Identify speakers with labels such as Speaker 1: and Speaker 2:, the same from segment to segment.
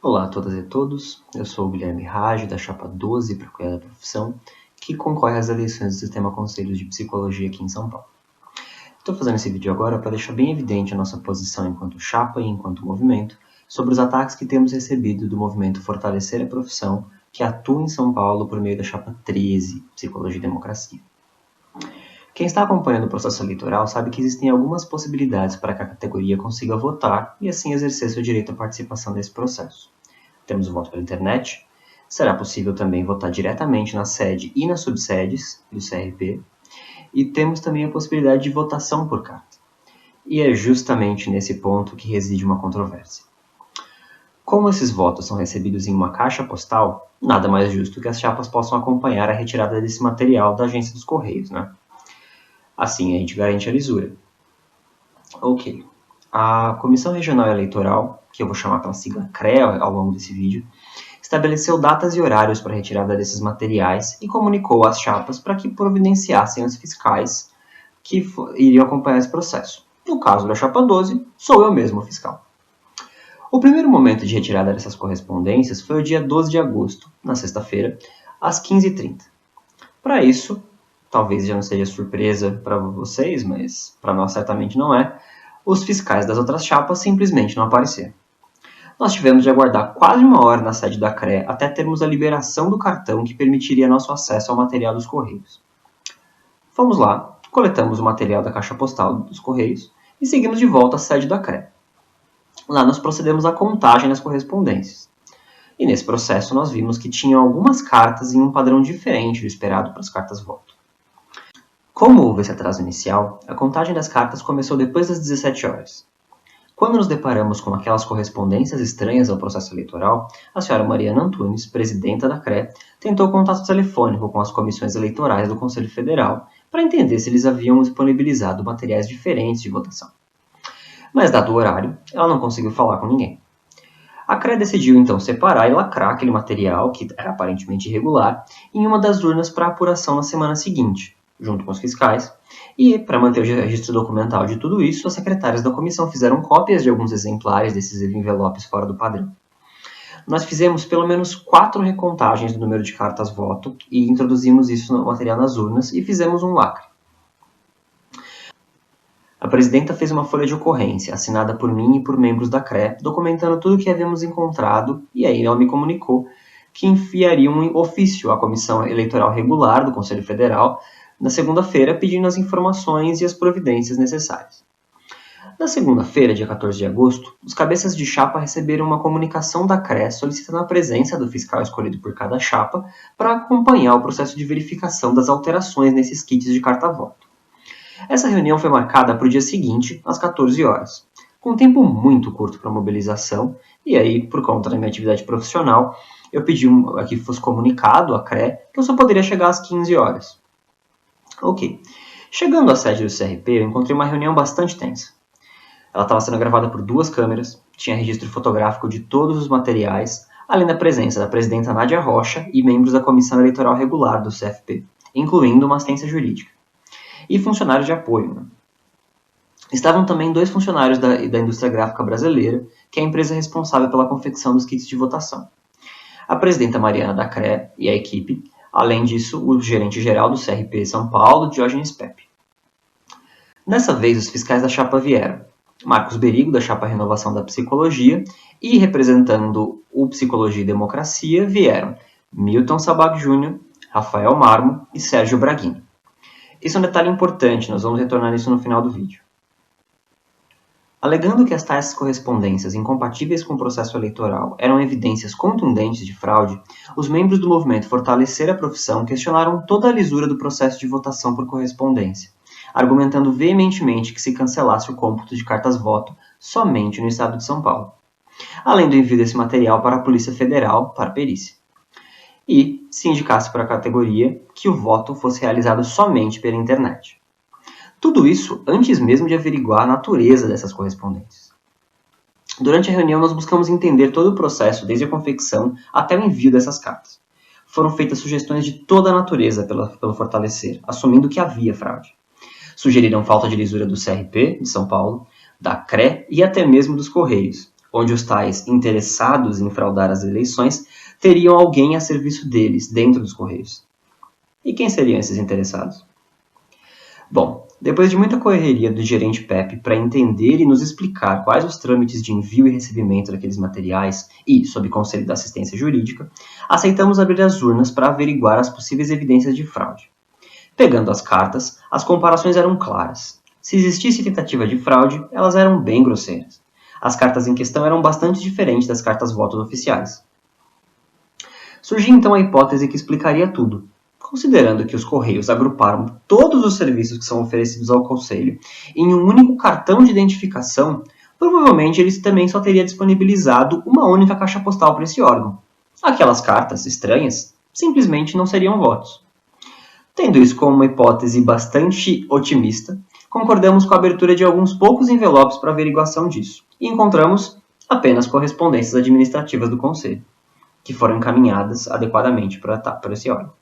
Speaker 1: Olá a todas e todos, eu sou o Guilherme Raj, da Chapa 12 para cuidar da profissão, que concorre às eleições do Sistema Conselho de Psicologia aqui em São Paulo. Estou fazendo esse vídeo agora para deixar bem evidente a nossa posição enquanto chapa e enquanto movimento sobre os ataques que temos recebido do movimento Fortalecer a Profissão, que atua em São Paulo por meio da Chapa 13, Psicologia e Democracia. Quem está acompanhando o processo eleitoral sabe que existem algumas possibilidades para que a categoria consiga votar e assim exercer seu direito à participação nesse processo. Temos o voto pela internet, será possível também votar diretamente na sede e nas subsedes do CRP, e temos também a possibilidade de votação por carta. E é justamente nesse ponto que reside uma controvérsia. Como esses votos são recebidos em uma caixa postal, nada mais justo que as chapas possam acompanhar a retirada desse material da agência dos Correios, né? Assim a gente garante a lisura. Ok. A Comissão Regional Eleitoral, que eu vou chamar pela sigla CREA ao longo desse vídeo, estabeleceu datas e horários para a retirada desses materiais e comunicou às chapas para que providenciassem os fiscais que iriam acompanhar esse processo. No caso da chapa 12, sou eu mesmo o fiscal. O primeiro momento de retirada dessas correspondências foi o dia 12 de agosto, na sexta-feira, às 15h30. Para isso, talvez já não seja surpresa para vocês, mas para nós certamente não é, os fiscais das outras chapas simplesmente não apareceram. Nós tivemos de aguardar quase uma hora na sede da CRE até termos a liberação do cartão que permitiria nosso acesso ao material dos Correios. Fomos lá, coletamos o material da caixa postal dos Correios e seguimos de volta à sede da CRE. Lá nós procedemos à contagem das correspondências. E nesse processo nós vimos que tinham algumas cartas em um padrão diferente do esperado para as cartas-voto. Como houve esse atraso inicial, a contagem das cartas começou depois das 17 horas. Quando nos deparamos com aquelas correspondências estranhas ao processo eleitoral, a senhora Mariana Antunes, presidenta da CRE, tentou contato telefônico com as comissões eleitorais do Conselho Federal para entender se eles haviam disponibilizado materiais diferentes de votação. Mas, dado o horário, ela não conseguiu falar com ninguém. A CRE decidiu então separar e lacrar aquele material, que era aparentemente irregular, em uma das urnas para apuração na semana seguinte, junto com os fiscais, e, para manter o registro documental de tudo isso, as secretárias da comissão fizeram cópias de alguns exemplares desses envelopes fora do padrão. Nós fizemos pelo menos 4 recontagem do número de cartas-voto e introduzimos isso no material nas urnas e fizemos um lacre. A presidenta fez uma folha de ocorrência, assinada por mim e por membros da CRE, documentando tudo o que havíamos encontrado, e aí ela me comunicou que enviaria um ofício à Comissão Eleitoral Regular do Conselho Federal na segunda-feira, pedindo as informações e as providências necessárias. Na segunda-feira, dia 14 de agosto, os cabeças de chapa receberam uma comunicação da CRE solicitando a presença do fiscal escolhido por cada chapa para acompanhar o processo de verificação das alterações nesses kits de carta-voto. Essa reunião foi marcada para o dia seguinte, às 14 horas, com um tempo muito curto para mobilização, e aí, por conta da minha atividade profissional, eu pedi que fosse comunicado à CRE que eu só poderia chegar às 15 horas. Ok. Chegando à sede do CRP, eu encontrei uma reunião bastante tensa. Ela estava sendo gravada por 2 câmeras, tinha registro fotográfico de todos os materiais, além da presença da presidenta Nádia Rocha e membros da Comissão Eleitoral Regular do CFP, incluindo uma assistência jurídica. E funcionários de apoio. Né? Estavam também 2 funcionários da indústria gráfica brasileira, que é a empresa responsável pela confecção dos kits de votação. A presidenta Mariana da CRE e a equipe, além disso, o gerente-geral do CRP São Paulo, Diógenes Pepe. Dessa vez, os fiscais da chapa vieram. Marcos Berigo, da chapa Renovação da Psicologia, e representando o Psicologia e Democracia, vieram Milton Sabag Júnior, Rafael Marmo e Sérgio Braguini. Isso é um detalhe importante, nós vamos retornar nisso no final do vídeo. Alegando que as tais correspondências incompatíveis com o processo eleitoral eram evidências contundentes de fraude, os membros do movimento Fortalecer a Profissão questionaram toda a lisura do processo de votação por correspondência, argumentando veementemente que se cancelasse o cômputo de cartas-voto somente no estado de São Paulo, além do envio desse material para a Polícia Federal para perícia. E se indicasse para a categoria que o voto fosse realizado somente pela internet. Tudo isso antes mesmo de averiguar a natureza dessas correspondências. Durante a reunião, nós buscamos entender todo o processo, desde a confecção até o envio dessas cartas. Foram feitas sugestões de toda a natureza pelo Fortalecer, assumindo que havia fraude. Sugeriram falta de lisura do CRP, de São Paulo, da CRE e até mesmo dos Correios, onde os tais interessados em fraudar as eleições teriam alguém a serviço deles, dentro dos Correios. E quem seriam esses interessados? Bom, depois de muita correria do gerente Pepe para entender e nos explicar quais os trâmites de envio e recebimento daqueles materiais e, sob conselho da assistência jurídica, aceitamos abrir as urnas para averiguar as possíveis evidências de fraude. Pegando as cartas, as comparações eram claras. Se existisse tentativa de fraude, elas eram bem grosseiras. As cartas em questão eram bastante diferentes das cartas votos oficiais. Surgia então a hipótese que explicaria tudo. Considerando que os Correios agruparam todos os serviços que são oferecidos ao Conselho em um único cartão de identificação, provavelmente eles também só teriam disponibilizado uma única caixa postal para esse órgão. Aquelas cartas estranhas simplesmente não seriam votos. Tendo isso como uma hipótese bastante otimista, concordamos com a abertura de alguns poucos envelopes para averiguação disso, e encontramos apenas correspondências administrativas do Conselho, que foram encaminhadas adequadamente para esse órgão.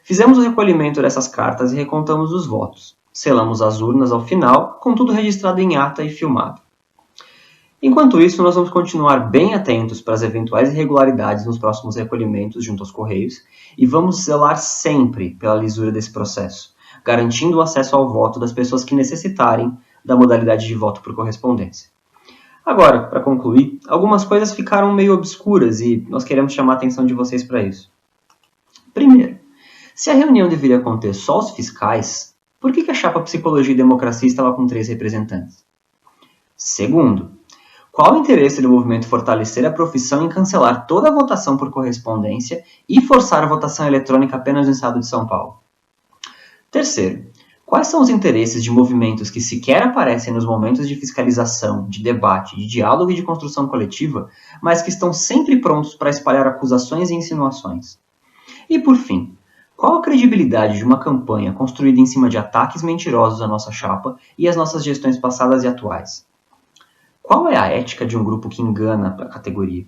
Speaker 1: Fizemos o recolhimento dessas cartas e recontamos os votos. Selamos as urnas ao final, com tudo registrado em ata e filmado. Enquanto isso, nós vamos continuar bem atentos para as eventuais irregularidades nos próximos recolhimentos junto aos Correios e vamos zelar sempre pela lisura desse processo, garantindo o acesso ao voto das pessoas que necessitarem da modalidade de voto por correspondência. Agora, para concluir, algumas coisas ficaram meio obscuras e nós queremos chamar a atenção de vocês para isso. Primeiro, se a reunião deveria conter só os fiscais, por que a chapa Psicologia e Democracia estava com 3 representantes? Segundo, qual o interesse do movimento fortalecer a profissão em cancelar toda a votação por correspondência e forçar a votação eletrônica apenas no estado de São Paulo? Terceiro, quais são os interesses de movimentos que sequer aparecem nos momentos de fiscalização, de debate, de diálogo e de construção coletiva, mas que estão sempre prontos para espalhar acusações e insinuações? E por fim, qual a credibilidade de uma campanha construída em cima de ataques mentirosos à nossa chapa e às nossas gestões passadas e atuais? Qual é a ética de um grupo que engana a categoria?